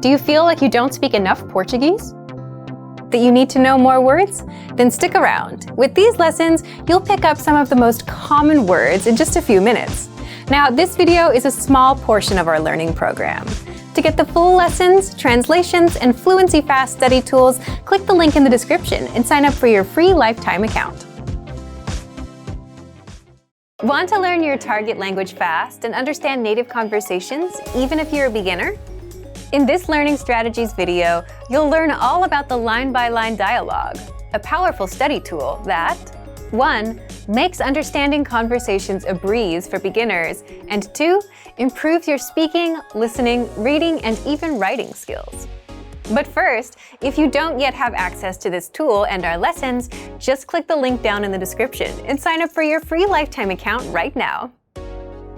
Do you feel like you don't speak enough Portuguese? That you need to know more words? Then stick around. With these lessons, you'll pick up some of the most common words in just a few minutes. Now, this video is a small portion of our learning program. To get the full lessons, translations, and fluency fast study tools, click the link in the description and sign up for your free lifetime account. Want to learn your target language fast and understand native conversations, even if you're a beginner? In this Learning Strategies video, you'll learn all about the line-by-line dialogue, a powerful study tool that 1. Makes understanding conversations a breeze for beginners, and 2. Improves your speaking, listening, reading, and even writing skills. But first, if you don't yet have access to this tool and our lessons, just click the link down in the description and sign up for your free lifetime account right now.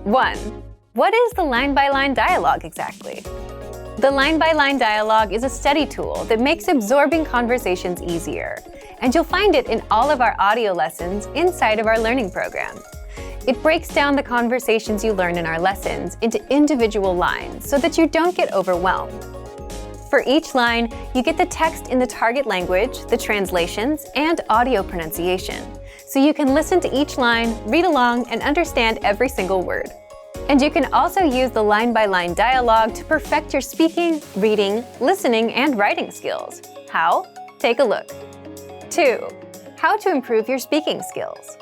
1. What is the line-by-line dialogue exactly? The line-by-line dialogue is a study tool that makes absorbing conversations easier, and you'll find it in all of our audio lessons inside of our learning program. It breaks down the conversations you learn in our lessons into individual lines so that you don't get overwhelmed. For each line, you get the text in the target language, the translations, and audio pronunciation, so you can listen to each line, read along, and understand every single word. And you can also use the line-by-line dialogue to perfect your speaking, reading, listening, and writing skills. How? Take a look. 2. How to improve your speaking skills.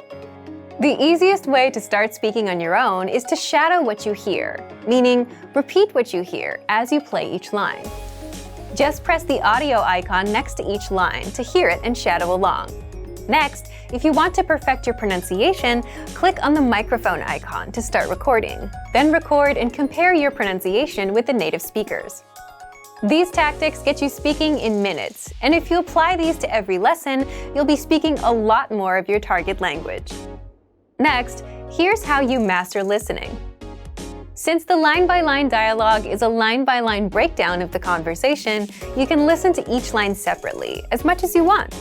The easiest way to start speaking on your own is to shadow what you hear, meaning repeat what you hear as you play each line. Just press the audio icon next to each line to hear it and shadow along. Next, if you want to perfect your pronunciation, click on the microphone icon to start recording. Then record and compare your pronunciation with the native speakers. These tactics get you speaking in minutes, and if you apply these to every lesson, you'll be speaking a lot more of your target language. Next, here's how you master listening. Since the line-by-line dialogue is a line-by-line breakdown of the conversation, you can listen to each line separately, as much as you want.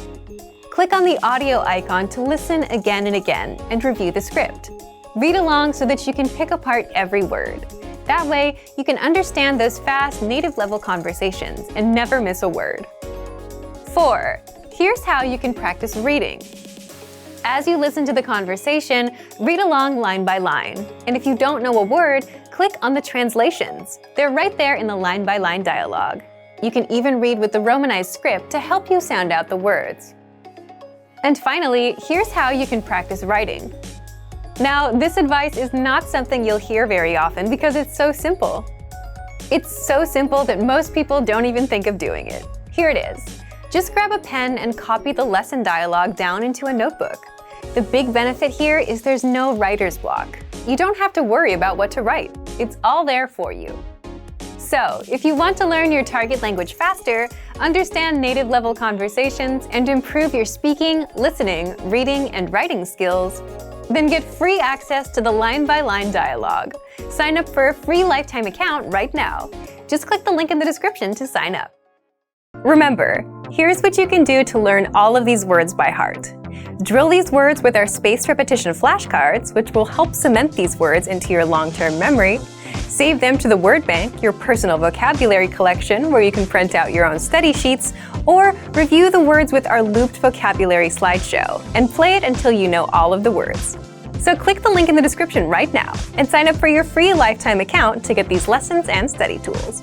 Click on the audio icon to listen again and again and review the script. Read along so that you can pick apart every word. That way, you can understand those fast, native-level conversations and never miss a word. 4. Here's how you can practice reading. As you listen to the conversation, read along line by line. And if you don't know a word, click on the translations. They're right there in the line-by-line dialogue. You can even read with the Romanized script to help you sound out the words. And finally, here's how you can practice writing. Now, this advice is not something you'll hear very often because it's so simple. It's so simple that most people don't even think of doing it. Here it is. Just grab a pen and copy the lesson dialogue down into a notebook. The big benefit here is there's no writer's block. You don't have to worry about what to write. It's all there for you. So, if you want to learn your target language faster, understand native-level conversations, and improve your speaking, listening, reading, and writing skills, then get free access to the line-by-line dialogue. Sign up for a free lifetime account right now. Just click the link in the description to sign up. Remember, here's what you can do to learn all of these words by heart. Drill these words with our spaced repetition flashcards, which will help cement these words into your long-term memory. Save them to the word bank, your personal vocabulary collection, where you can print out your own study sheets, or review the words with our looped vocabulary slideshow, and play it until you know all of the words. So click the link in the description right now and sign up for your free lifetime account to get these lessons and study tools.